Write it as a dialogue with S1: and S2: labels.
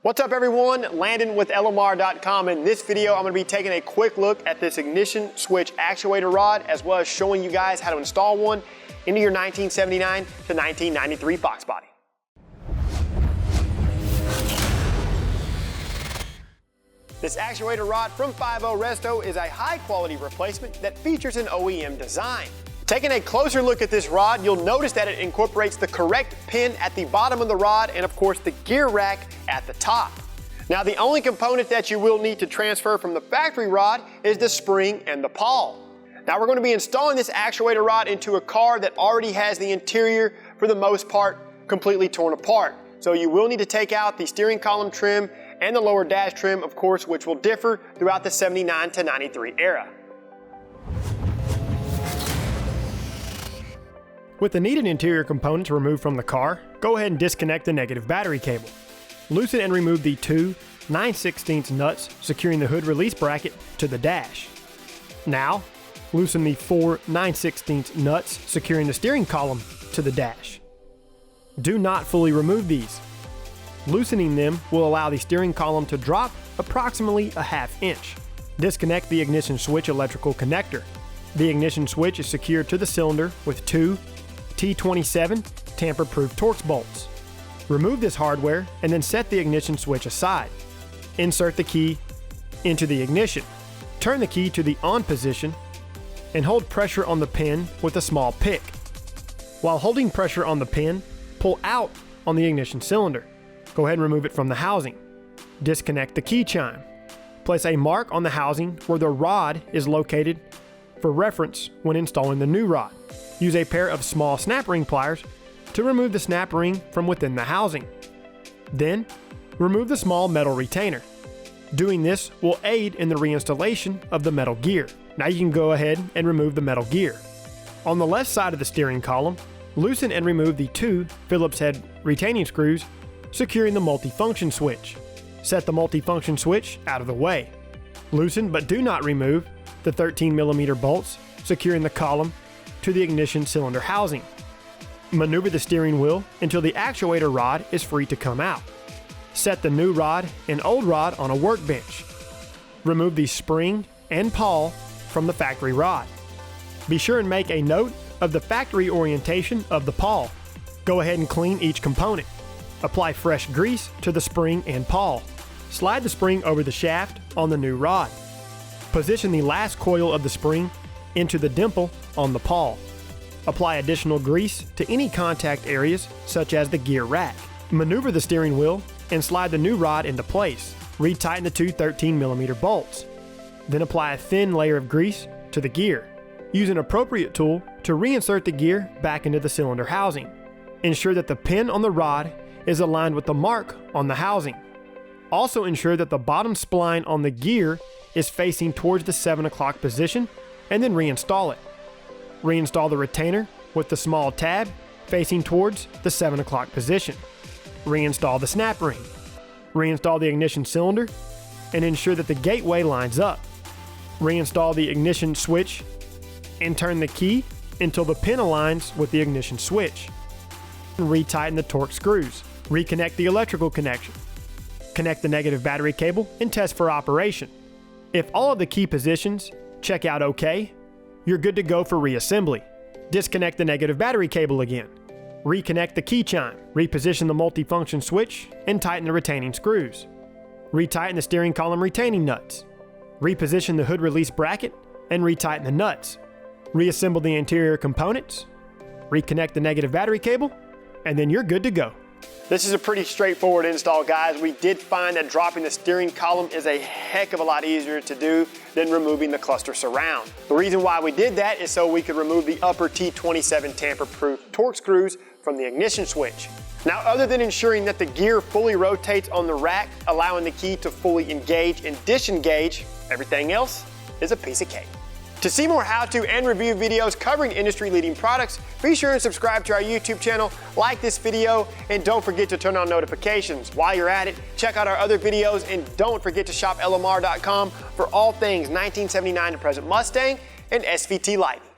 S1: What's up everyone, Landon with LMR.com. In this video, I'm going to be taking a quick look at this ignition switch actuator rod, as well as showing you guys how to install one into your 1979 to 1993 Foxbody. This actuator rod from 5.0 Resto is a high quality replacement that features an OEM design. Taking a closer look at this rod, you'll notice that it incorporates the correct pin at the bottom of the rod and of course the gear rack at the top. Now the only component that you will need to transfer from the factory rod is the spring and the pawl. Now we're going to be installing this actuator rod into a car that already has the interior, for the most part, completely torn apart. So you will need to take out the steering column trim and the lower dash trim, of course, which will differ throughout the 79 to 93 era. With the needed interior components removed from the car, go ahead and disconnect the negative battery cable. Loosen and remove the two 9/16 nuts securing the hood release bracket to the dash. Now, loosen the four 9/16 nuts securing the steering column to the dash. Do not fully remove these. Loosening them will allow the steering column to drop approximately a ½ inch. Disconnect the ignition switch electrical connector. The ignition switch is secured to the cylinder with two T27 tamper-proof Torx bolts. Remove this hardware and then set the ignition switch aside. Insert the key into the ignition. Turn the key to the on position and hold pressure on the pin with a small pick. While holding pressure on the pin, pull out on the ignition cylinder. Go ahead and remove it from the housing. Disconnect the key chime. Place a mark on the housing where the rod is located for reference when installing the new rod. Use a pair of small snap ring pliers to remove the snap ring from within the housing. Then, remove the small metal retainer. Doing this will aid in the reinstallation of the metal gear. Now you can go ahead and remove the metal gear. On the left side of the steering column, loosen and remove the two Phillips head retaining screws securing the multifunction switch. Set the multifunction switch out of the way. Loosen but do not remove the 13mm bolts securing the column to the ignition cylinder housing. Maneuver the steering wheel until the actuator rod is free to come out. Set the new rod and old rod on a workbench. Remove the spring and pawl from the factory rod. Be sure and make a note of the factory orientation of the pawl. Go ahead and clean each component. Apply fresh grease to the spring and pawl. Slide the spring over the shaft on the new rod. Position the last coil of the spring into the dimple on the pawl. Apply additional grease to any contact areas such as the gear rack. Maneuver the steering wheel and slide the new rod into place. Retighten the two 13mm bolts. Then apply a thin layer of grease to the gear. Use an appropriate tool to reinsert the gear back into the cylinder housing. Ensure that the pin on the rod is aligned with the mark on the housing. Also ensure that the bottom spline on the gear is facing towards the 7 o'clock position, and then reinstall it. Reinstall the retainer with the small tab facing towards the 7 o'clock position. Reinstall the snap ring. Reinstall the ignition cylinder and ensure that the gateway lines up. Reinstall the ignition switch and turn the key until the pin aligns with the ignition switch. Retighten the Torx screws. Reconnect the electrical connection. Connect the negative battery cable and test for operation. If all of the key positions check out okay, you're good to go for reassembly. Disconnect the negative battery cable again. Reconnect the key chime. Reposition the multifunction switch and tighten the retaining screws. Retighten the steering column retaining nuts. Reposition the hood release bracket and retighten the nuts. Reassemble the interior components. Reconnect the negative battery cable, and then you're good to go. This is a pretty straightforward install, guys. We did find that dropping the steering column is a heck of a lot easier to do than removing the cluster surround. The reason why we did that is so we could remove the upper T27 tamper-proof Torx screws from the ignition switch. Now, other than ensuring that the gear fully rotates on the rack, allowing the key to fully engage and disengage, everything else is a piece of cake. To see more how-to and review videos covering industry-leading products, be sure and subscribe to our YouTube channel, like this video, and don't forget to turn on notifications. While you're at it, check out our other videos, and don't forget to shop LMR.com for all things 1979 to present Mustang and SVT life.